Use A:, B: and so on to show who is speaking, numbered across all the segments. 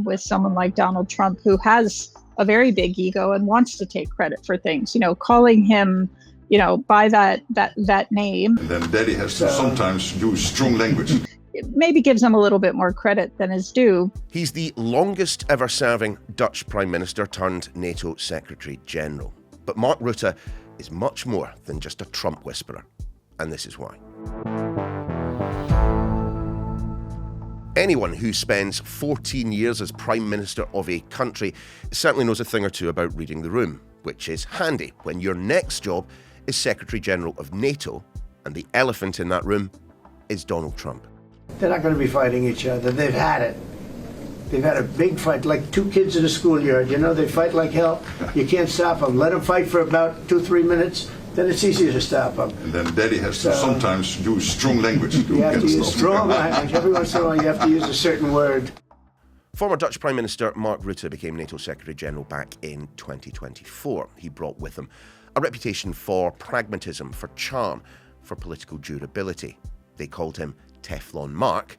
A: with someone like Donald Trump, who has a very big ego and wants to take credit for things. Calling him, by that name.
B: And then Daddy has to sometimes use strong language.
A: It maybe gives him a little bit more credit than is due.
C: He's the longest ever serving Dutch Prime Minister turned NATO Secretary General. But Mark Rutte is much more than just a Trump whisperer. And this is why. Anyone who spends 14 years as Prime Minister of a country certainly knows a thing or two about reading the room, which is handy when your next job is Secretary General of NATO, and the elephant in that room is Donald Trump.
D: They're not going to be fighting each other. They've had it. They've had a big fight, like two kids in a schoolyard. They fight like hell. You can't stop them. Let them fight for about 2-3 minutes. Then it's easier to stop them.
B: And then Daddy has to sometimes use strong language.
D: You have to use strong language. Every once in a while you have to use a certain word.
C: Former Dutch Prime Minister Mark Rutte became NATO Secretary General back in 2024. He brought with him a reputation for pragmatism, for charm, for political durability. They called him Teflon Mark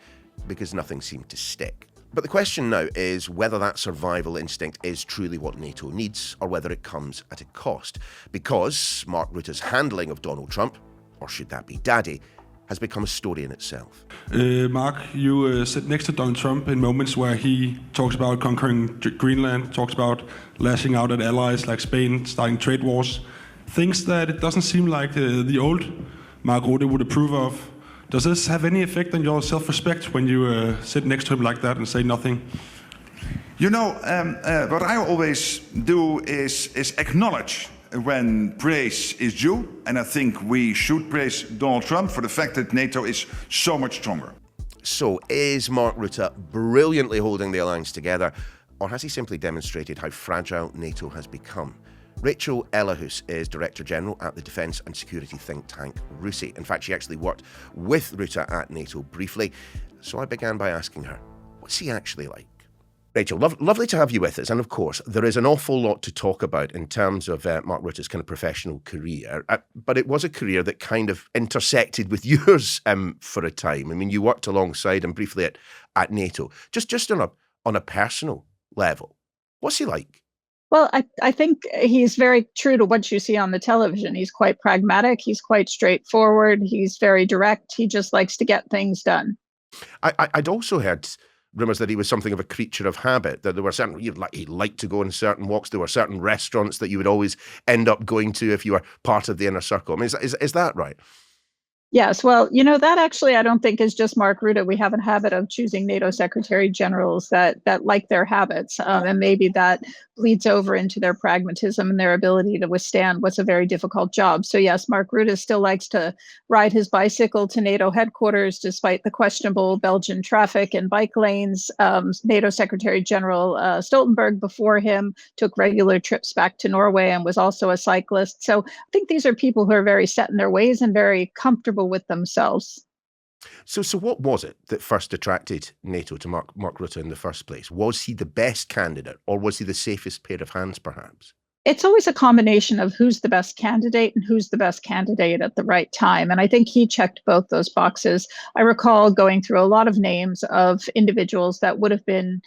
C: because nothing seemed to stick. But the question now is whether that survival instinct is truly what NATO needs or whether it comes at a cost. Because Mark Rutte's handling of Donald Trump, or should that be Daddy, has become a story in itself.
E: Mark, you sit next to Donald Trump in moments where he talks about conquering Greenland, talks about lashing out at allies like Spain, starting trade wars, things that it doesn't seem like the old Mark Rutte would approve of. Does this have any effect on your self-respect when you sit next to him like that and say nothing?
F: What I always do is acknowledge when praise is due, and I think we should praise Donald Trump for the fact that NATO is so much stronger.
C: So is Mark Rutte brilliantly holding the alliance together, or has he simply demonstrated how fragile NATO has become? Rachel Ellehuus is Director General at the defence and security think tank RUSI. In fact, she actually worked with Rutte at NATO briefly. So I began by asking her, what's he actually like? Rachel, lovely to have you with us. And of course, there is an awful lot to talk about in terms of Mark Rutte's kind of professional career. But it was a career that kind of intersected with yours for a time. I mean, you worked alongside him briefly at NATO. Just on a personal level, what's he like?
A: Well, I think he's very true to what you see on the television. He's quite pragmatic. He's quite straightforward. He's very direct. He just likes to get things done.
C: I'd also heard rumours that he was something of a creature of habit, that there were certain, he liked to go on certain walks. There were certain restaurants that you would always end up going to if you were part of the inner circle. I mean, is that right?
A: Yes, well, that actually I don't think is just Mark Rutte. We have a habit of choosing NATO Secretary Generals that like their habits, and maybe that bleeds over into their pragmatism and their ability to withstand what's a very difficult job. So yes, Mark Rutte still likes to ride his bicycle to NATO headquarters despite the questionable Belgian traffic and bike lanes. NATO Secretary General Stoltenberg before him took regular trips back to Norway and was also a cyclist. So I think these are people who are very set in their ways and very comfortable with themselves.
C: So what was it that first attracted NATO to Mark Rutte in the first place? Was he the best candidate, or was he the safest pair of hands, perhaps?
A: It's always a combination of who's the best candidate and who's the best candidate at the right time. And I think he checked both those boxes. I recall going through a lot of names of individuals that would have been,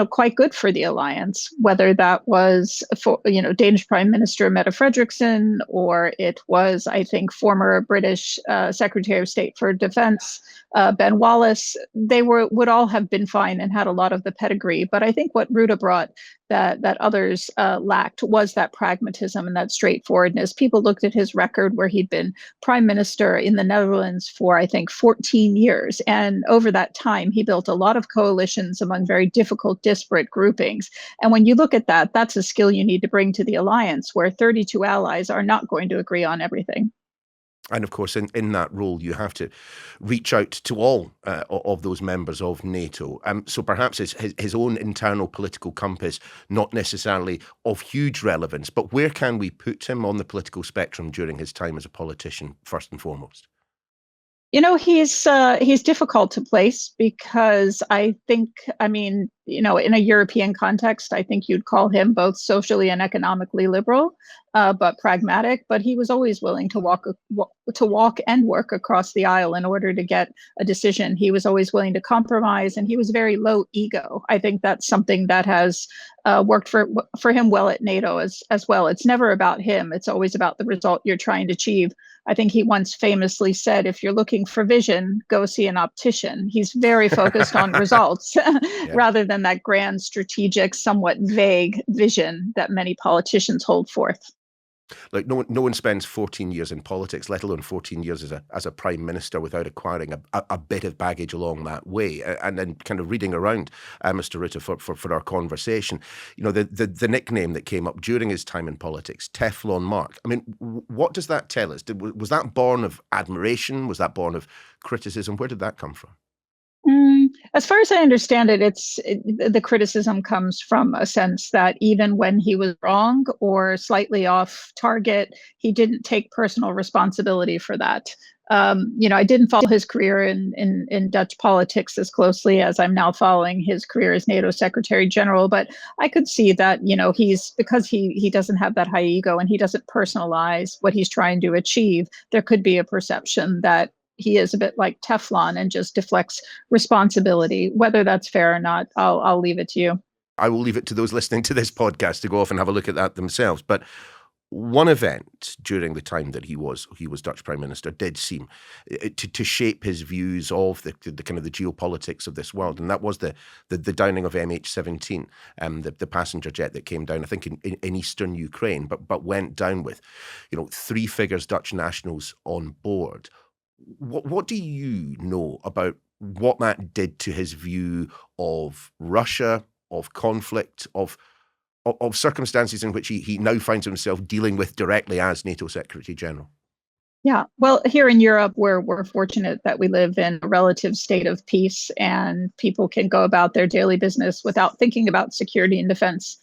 A: quite good for the alliance, whether that was for, Danish Prime Minister Mette Frederiksen, or it was, I think, former British Secretary of State for Defense, Ben Wallace. They would all have been fine and had a lot of the pedigree. But I think what Rutte brought that others lacked was that pragmatism and that straightforwardness. People looked at his record where he'd been prime minister in the Netherlands for, I think, 14 years. And over that time, he built a lot of coalitions among very difficult, disparate groupings. And when you look at that, that's a skill you need to bring to the alliance, where 32 allies are not going to agree on everything.
C: And of course, in that role, you have to reach out to all of those members of NATO. So perhaps his own internal political compass, not necessarily of huge relevance, but where can we put him on the political spectrum during his time as a politician, first and foremost?
A: He's difficult to place because I think, in a European context, I think you'd call him both socially and economically liberal, but pragmatic. But he was always willing to walk and work across the aisle in order to get a decision. He was always willing to compromise, and he was very low ego. I think that's something that has worked for him well at NATO as well. It's never about him. It's always about the result you're trying to achieve. I think he once famously said, if you're looking for vision, go see an optician. He's very focused on results rather than that grand, strategic, somewhat vague vision that many politicians hold forth.
C: Like no one spends 14 years in politics, let alone 14 years as a prime minister, without acquiring a bit of baggage along that way. And then kind of reading around Mr. Rutte for our conversation, the nickname that came up during his time in politics, Teflon Mark. I mean, what does that tell us? Was that born of admiration? Was that born of criticism? Where did that come from?
A: As far as I understand it, the criticism comes from a sense that even when he was wrong or slightly off target, he didn't take personal responsibility for that. I didn't follow his career in Dutch politics as closely as I'm now following his career as NATO Secretary General, but I could see that, because he doesn't have that high ego and he doesn't personalize what he's trying to achieve, there could be a perception that he is a bit like Teflon and just deflects responsibility. Whether that's fair or not, I'll leave it to you.
C: I will leave it to those listening to this podcast to go off and have a look at that themselves. But one event during the time that he was Dutch Prime Minister did seem to shape his views of the kind of the geopolitics of this world, and that was the downing of MH17, the passenger jet that came down, I think in eastern Ukraine, but went down with, 3 figures Dutch nationals on board. What do you know about what that did to his view of Russia, of conflict, of circumstances in which he now finds himself dealing with directly as NATO Secretary General?
A: Yeah, well, here in Europe, we're fortunate that we live in a relative state of peace, and people can go about their daily business without thinking about security and defense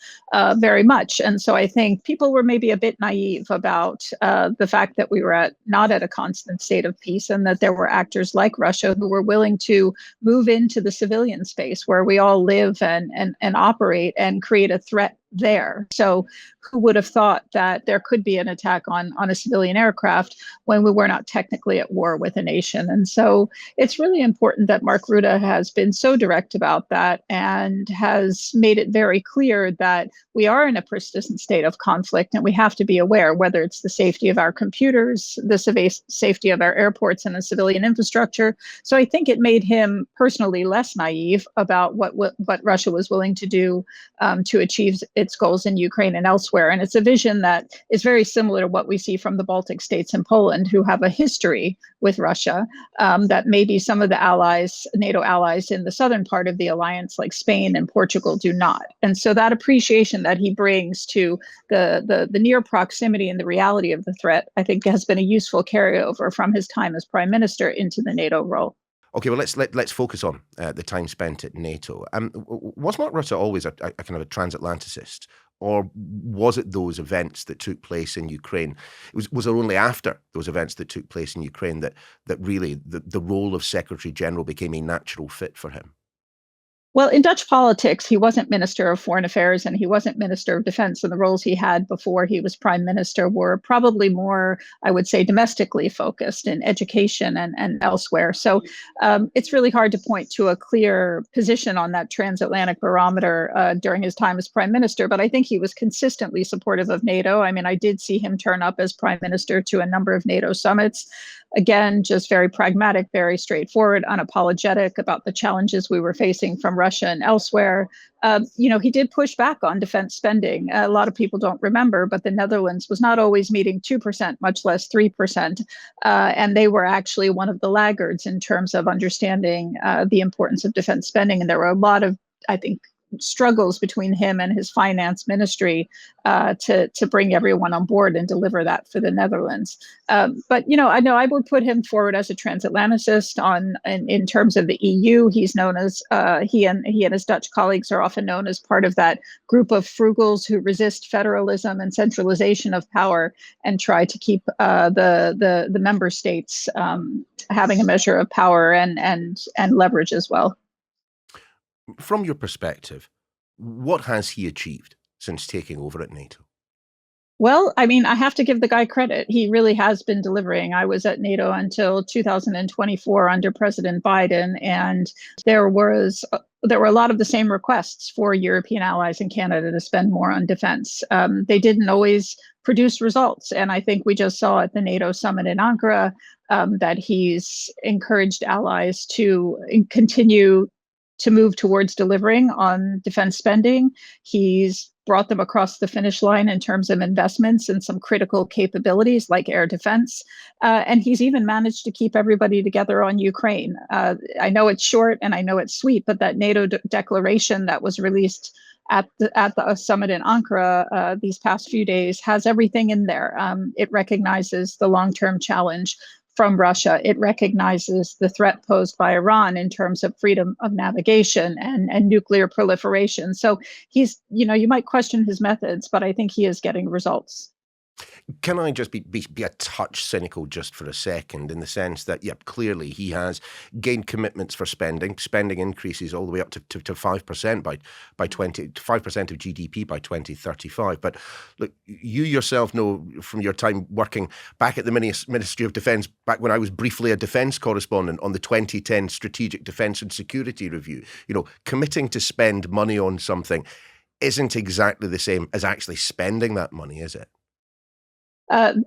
A: very much. And so I think people were maybe a bit naive about the fact that we were not at a constant state of peace, and that there were actors like Russia who were willing to move into the civilian space where we all live and operate and create a threat there. So who would have thought that there could be an attack on a civilian aircraft when we were not technically at war with a nation? And so it's really important that Mark Rutte has been so direct about that and has made it very clear that we are in a persistent state of conflict, and we have to be aware, whether it's the safety of our computers, the safety of our airports and the civilian infrastructure. So I think it made him personally less naive about what Russia was willing to do to achieve its goals in Ukraine and elsewhere. And it's a vision that is very similar to what we see from the Baltic states and Poland, who have a history with Russia, that maybe some of the allies, NATO allies in the southern part of the alliance, like Spain and Portugal, do not. And so that appreciation that he brings to the near proximity and the reality of the threat, I think, has been a useful carryover from his time as prime minister into the NATO role.
C: Okay, well, let's focus on the time spent at NATO. Was Mark Rutte always a kind of a transatlanticist, or was it those events that took place in Ukraine? Was it only after those events that took place in Ukraine that really the role of Secretary General became a natural fit for him?
A: Well, in Dutch politics, he wasn't Minister of Foreign Affairs and he wasn't Minister of Defense. And the roles he had before he was Prime Minister were probably more, I would say, domestically focused in education and elsewhere. So it's really hard to point to a clear position on that transatlantic barometer during his time as Prime Minister. But I think he was consistently supportive of NATO. I mean, I did see him turn up as Prime Minister to a number of NATO summits. Again, just very pragmatic, very straightforward, unapologetic about the challenges we were facing from Russia and elsewhere. He did push back on defense spending. A lot of people don't remember, but the Netherlands was not always meeting 2%, much less 3%. And they were actually one of the laggards in terms of understanding the importance of defense spending. And there were a lot of, I think, struggles between him and his finance ministry to bring everyone on board and deliver that for the Netherlands. But I know I would put him forward as a transatlanticist in terms of the EU. He's known as he and his Dutch colleagues are often known as part of that group of frugals who resist federalism and centralization of power and try to keep the member states having a measure of power and leverage as well.
C: From your perspective, what has he achieved since taking over at NATO?
A: Well, I mean, I have to give the guy credit. He really has been delivering. I was at NATO until 2024 under President Biden, and there were a lot of the same requests for European allies in Canada to spend more on defense. They didn't always produce results, and I think we just saw at the NATO summit in Ankara that he's encouraged allies to continue to move towards delivering on defense spending. He's brought them across the finish line in terms of investments in some critical capabilities like air defense. And he's even managed to keep everybody together on Ukraine. I know it's short and I know it's sweet, but that NATO declaration that was released at the summit in Ankara these past few days has everything in there. It recognizes the long-term challenge from Russia. It recognizes the threat posed by Iran in terms of freedom of navigation and nuclear proliferation. So he's, you might question his methods, but I think he is getting results.
C: Can I just be a touch cynical just for a second, in the sense that, clearly he has gained commitments for spending increases all the way up to 5% by 5% of GDP by 2035. But look, you yourself know from your time working back at the Ministry of Defence, back when I was briefly a defence correspondent on the 2010 Strategic Defence and Security Review, committing to spend money on something isn't exactly the same as actually spending that money, is it?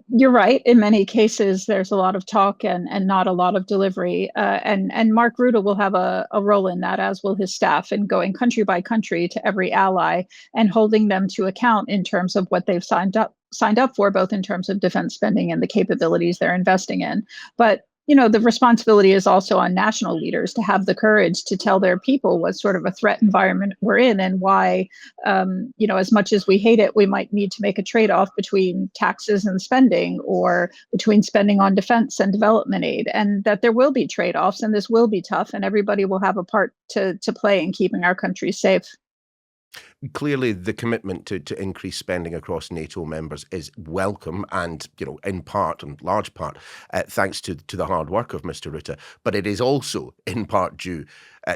A: You're right. In many cases, there's a lot of talk and not a lot of delivery. And Mark Rutte will have a role in that, as will his staff, in going country by country to every ally and holding them to account in terms of what they've signed up for, both in terms of defense spending and the capabilities they're investing in. But the responsibility is also on national leaders to have the courage to tell their people what sort of a threat environment we're in and why, as much as we hate it, we might need to make a trade-off between taxes and spending, or between spending on defense and development aid, and that there will be trade-offs and this will be tough and everybody will have a part to play in keeping our country safe.
C: Clearly, the commitment to increase spending across NATO members is welcome, and in part and large part thanks to the hard work of Mr. Rutte. But it is also in part due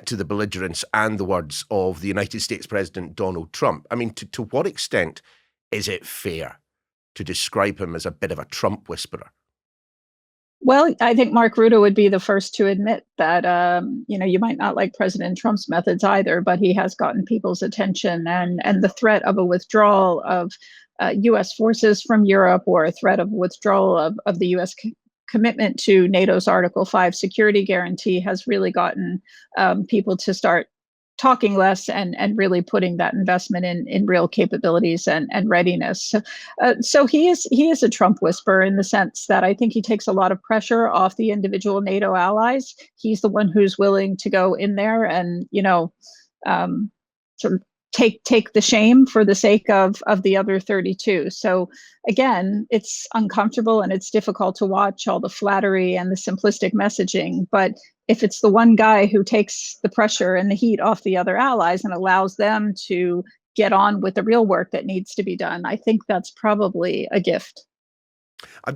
C: to the belligerence and the words of the United States President Donald Trump. I mean, to what extent is it fair to describe him as a bit of a Trump whisperer?
A: Well, I think Mark Rutte would be the first to admit that, you might not like President Trump's methods either, but he has gotten people's attention, and the threat of a withdrawal of U.S. forces from Europe, or a threat of withdrawal of the U.S. commitment to NATO's Article 5 security guarantee has really gotten people to start talking less and really putting that investment in real capabilities and readiness. So he is a Trump whisperer, in the sense that I think he takes a lot of pressure off the individual NATO allies. He's the one who's willing to go in there and, sort of take the shame for the sake of the other 32. So again, it's uncomfortable and it's difficult to watch all the flattery and the simplistic messaging. But if it's the one guy who takes the pressure and the heat off the other allies and allows them to get on with the real work that needs to be done, I think that's probably a gift.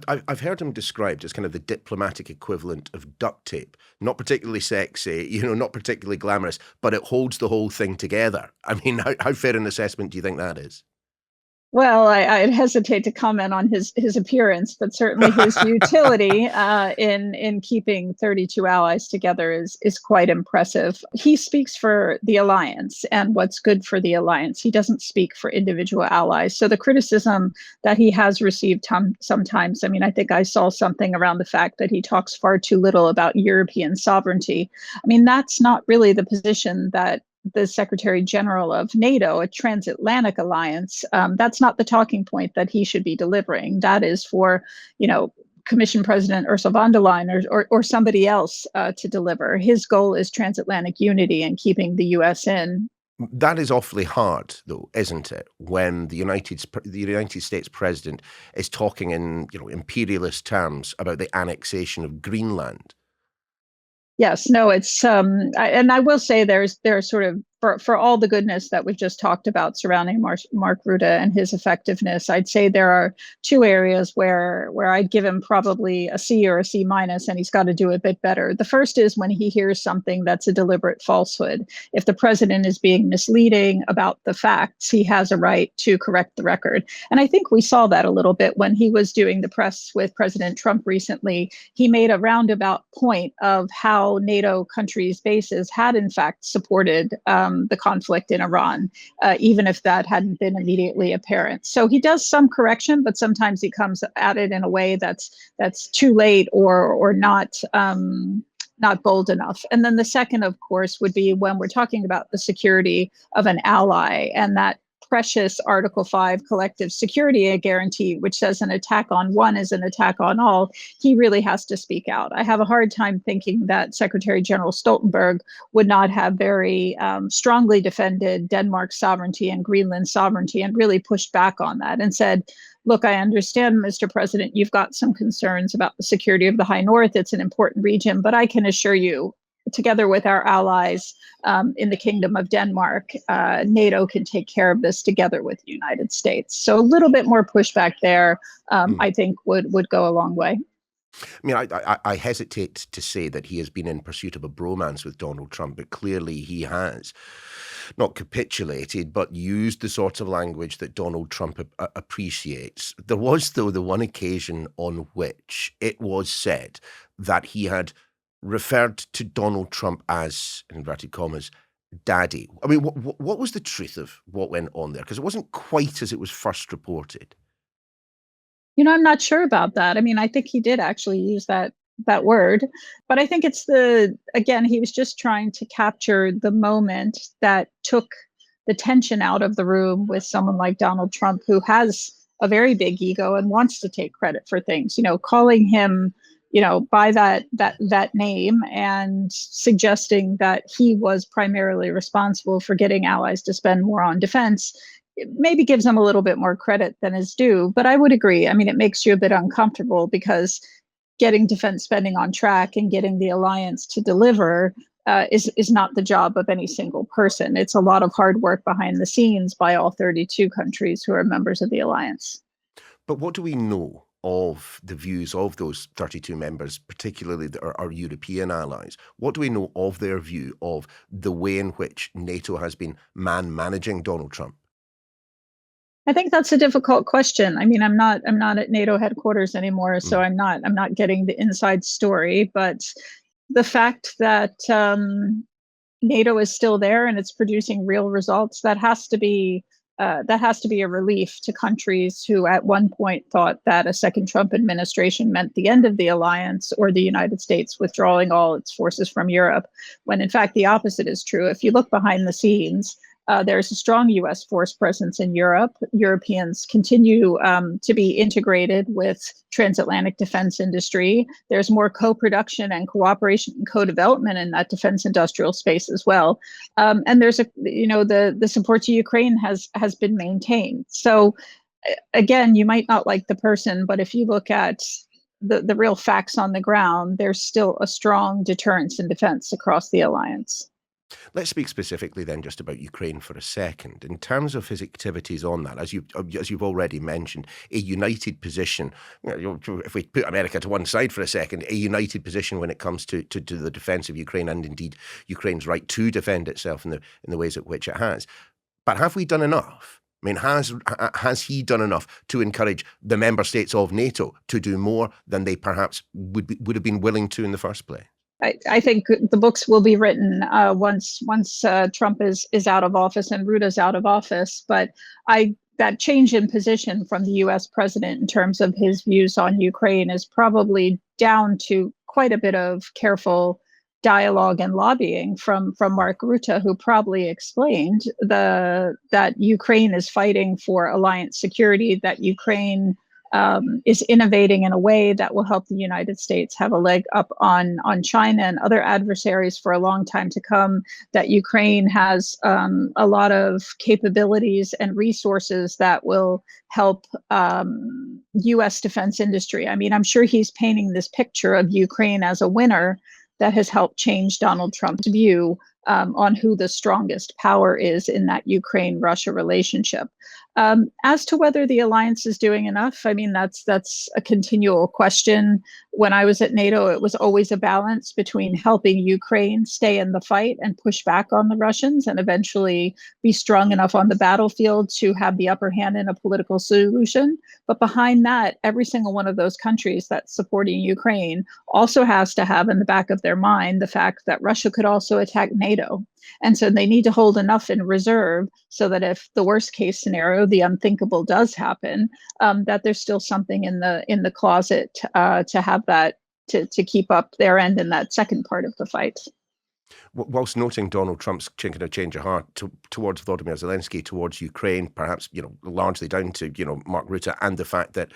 C: I've heard him described as kind of the diplomatic equivalent of duct tape. Not particularly sexy, not particularly glamorous, but it holds the whole thing together. I mean, how fair an assessment do you think that is?
A: Well, I'd hesitate to comment on his appearance, but certainly his utility in keeping 32 allies together is quite impressive. He speaks for the alliance and what's good for the alliance. He doesn't speak for individual allies. So the criticism that he has received sometimes, I mean, I think I saw something around the fact that he talks far too little about European sovereignty. I mean, that's not really the position that the Secretary General of NATO, a transatlantic alliance, that's not the talking point that he should be delivering. That is for, Commission President Ursula von der Leyen or somebody else to deliver. His goal is transatlantic unity and keeping the U.S. in.
C: That is awfully hard, though, isn't it? When the United States president is talking in imperialist terms about the annexation of Greenland.
A: Yes, no, it's and I will say there's sort of for all the goodness that we've just talked about surrounding Mark Rutte and his effectiveness, I'd say there are two areas where I'd give him probably a C or a C minus, and he's got to do a bit better. The first is when he hears something that's a deliberate falsehood. If the president is being misleading about the facts, he has a right to correct the record. And I think we saw that a little bit when he was doing the press with President Trump recently. He made a roundabout point of how NATO countries' bases had in fact supported the conflict in Iran, even if that hadn't been immediately apparent. So he does some correction, but sometimes he comes at it in a way that's too late or not bold enough. And then the second, of course, would be when we're talking about the security of an ally and that precious Article 5 collective security guarantee, which says an attack on one is an attack on all. He really has to speak out. I have a hard time thinking that Secretary General Stoltenberg would not have very strongly defended Denmark's sovereignty and Greenland's sovereignty and really pushed back on that and said, look, I understand, Mr. President, you've got some concerns about the security of the High North. It's an important region, but I can assure you, together with our allies in the Kingdom of Denmark, NATO can take care of this together with the United States. So a little bit more pushback there, I think, would go a long way.
C: I mean, I hesitate to say that he has been in pursuit of a bromance with Donald Trump, but clearly he has not capitulated, but used the sort of language that Donald Trump appreciates. There was, though, the one occasion on which it was said that he had referred to Donald Trump as, in inverted commas, daddy. I mean, what was the truth of what went on there? Because it wasn't quite as it was first reported.
A: I'm not sure about that. I mean, I think he did actually use that word, but I think it's again, he was just trying to capture the moment that took the tension out of the room with someone like Donald Trump, who has a very big ego and wants to take credit for things, calling him by that name and suggesting that he was primarily responsible for getting allies to spend more on defense. It maybe gives him a little bit more credit than is due, but I would agree. I mean, it makes you a bit uncomfortable because getting defense spending on track and getting the alliance to deliver is not the job of any single person. It's a lot of hard work behind the scenes by all 32 countries who are members of the alliance.
C: But what do we know of the views of those 32 members, particularly our European allies? What do we know of their view of the way in which NATO has been managing Donald Trump?
A: I think that's a difficult question. I mean, I'm not at NATO headquarters anymore, so I'm not getting the inside story. But the fact that NATO is still there and it's producing real results, that has to be a relief to countries who at one point thought that a second Trump administration meant the end of the alliance or the United States withdrawing all its forces from Europe, when in fact the opposite is true. If you look behind the scenes, there's a strong U.S. force presence in Europe. Europeans continue to be integrated with transatlantic defense industry. There's more co-production and cooperation and co-development in that defense industrial space as well. And there's the support to Ukraine has been maintained. So again, you might not like the person, but if you look at the real facts on the ground, there's still a strong deterrence in defense across the alliance.
C: Let's speak specifically then just about Ukraine for a second. In terms of his activities on that, as you've already mentioned, a united position, if we put America to one side for a second, a united position when it comes to the defence of Ukraine and indeed Ukraine's right to defend itself in the ways at which it has. But have we done enough? I mean, has he done enough to encourage the member states of NATO to do more than they perhaps would have been willing to in the first place?
A: I think the books will be written once Trump is out of office and Rutte's out of office. But that change in position from the U.S. president in terms of his views on Ukraine is probably down to quite a bit of careful dialogue and lobbying from Mark Rutte, who probably explained that Ukraine is fighting for alliance security, that Ukraine is innovating in a way that will help the United States have a leg up on China and other adversaries for a long time to come, that Ukraine has a lot of capabilities and resources that will help U.S. defense industry. I mean, I'm sure he's painting this picture of Ukraine as a winner that has helped change Donald Trump's view on who the strongest power is in that Ukraine-Russia relationship. As to whether the alliance is doing enough, I mean, that's a continual question. When I was at NATO, it was always a balance between helping Ukraine stay in the fight and push back on the Russians and eventually be strong enough on the battlefield to have the upper hand in a political solution. But behind that, every single one of those countries that's supporting Ukraine also has to have in the back of their mind the fact that Russia could also attack NATO. And so they need to hold enough in reserve so that if the worst case scenario, the unthinkable does happen, that there's still something in the closet to have that to keep up their end in that second part of the fight.
C: Whilst noting Donald Trump's kind of change of heart towards Volodymyr Zelensky, towards Ukraine, perhaps, largely down to, Mark Rutte, and the fact that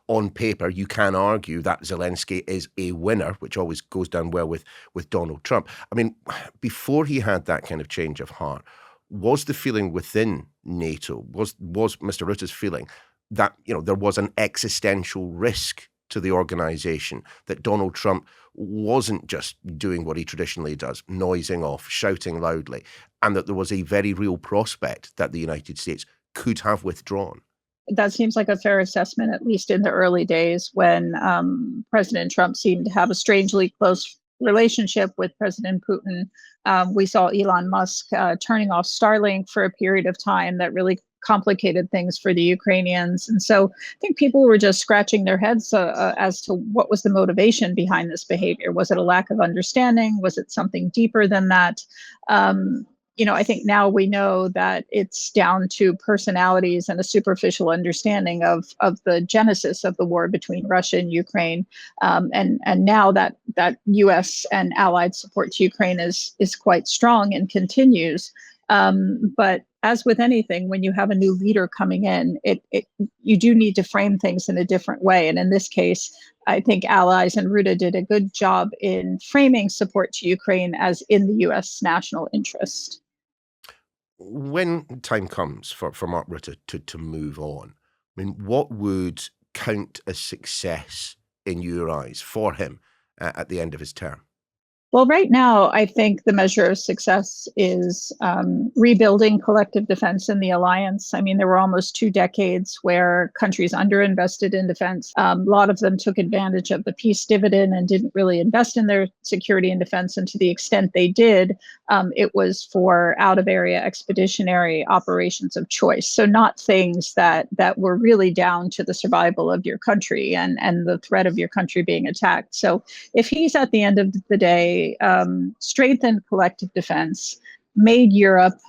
C: on paper you can argue that Zelensky is a winner, which always goes down well with Donald Trump. I mean, before he had that kind of change of heart, was the feeling within NATO, was Mr. Rutte's feeling that, there was an existential risk to the organisation, that Donald Trump wasn't just doing what he traditionally does, noising off, shouting loudly, and that there was a very real prospect that the United States could have withdrawn?
A: That seems like a fair assessment, at least in the early days when President Trump seemed to have a strangely close relationship with President Putin. We saw Elon Musk turning off Starlink for a period of time that really complicated things for the Ukrainians. And so I think people were just scratching their heads as to what was the motivation behind this behavior. Was it a lack of understanding? Was it something deeper than that? I think now we know that it's down to personalities and a superficial understanding of the genesis of the war between Russia and Ukraine. And now that U.S. and allied support to Ukraine is quite strong and continues. But as with anything, when you have a new leader coming in, you do need to frame things in a different way. And in this case, I think allies and Rutte did a good job in framing support to Ukraine as in the U.S. national interest.
C: When time comes for Mark Rutte to move on, I mean, what would count as success in your eyes for him at the end of his term?
A: Well, right now, I think the measure of success is rebuilding collective defense in the alliance. I mean, there were almost 2 decades where countries underinvested in defense. A lot of them took advantage of the peace dividend and didn't really invest in their security and defense. And to the extent they did, it was for out-of-area expeditionary operations of choice. So not things that were really down to the survival of your country and the threat of your country being attacked. So if he's at the end of the day, strengthened collective defense, made Europe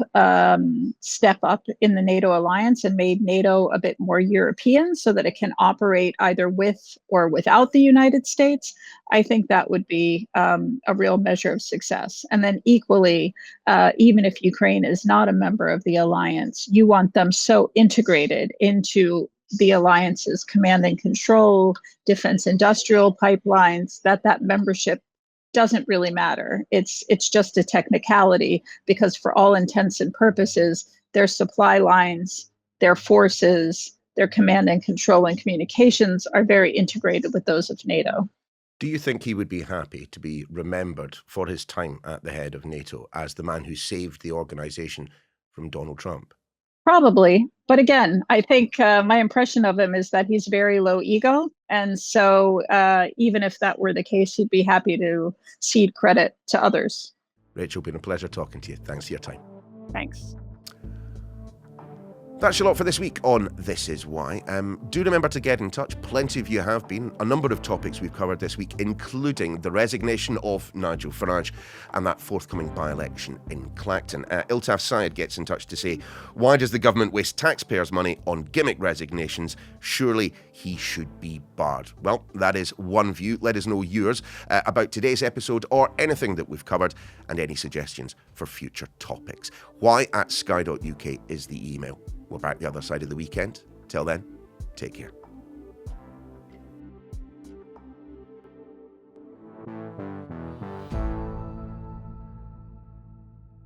A: step up in the NATO alliance and made NATO a bit more European so that it can operate either with or without the United States, I think that would be a real measure of success. And then equally, even if Ukraine is not a member of the alliance, you want them so integrated into the alliance's command and control, defense industrial pipelines, that membership doesn't really matter. It's just a technicality because for all intents and purposes, their supply lines, their forces, their command and control and communications are very integrated with those of NATO.
C: Do you think he would be happy to be remembered for his time at the head of NATO as the man who saved the organization from Donald Trump?
A: Probably. But again, I think my impression of him is that he's very low ego. And so even if that were the case, he'd be happy to cede credit to others.
C: Rachel, been a pleasure talking to you. Thanks for your time.
A: Thanks.
C: That's a lot for this week on This Is Why. Do remember to get in touch. Plenty of you have been. A number of topics we've covered this week, including the resignation of Nigel Farage and that forthcoming by-election in Clacton. Iltaf Syed gets in touch to say, why does the government waste taxpayers' money on gimmick resignations? Surely he should be barred. Well, that is one view. Let us know yours about today's episode or anything that we've covered and any suggestions for future topics. why@sky.uk is the email. We're back the other side of the weekend. Till then, take care.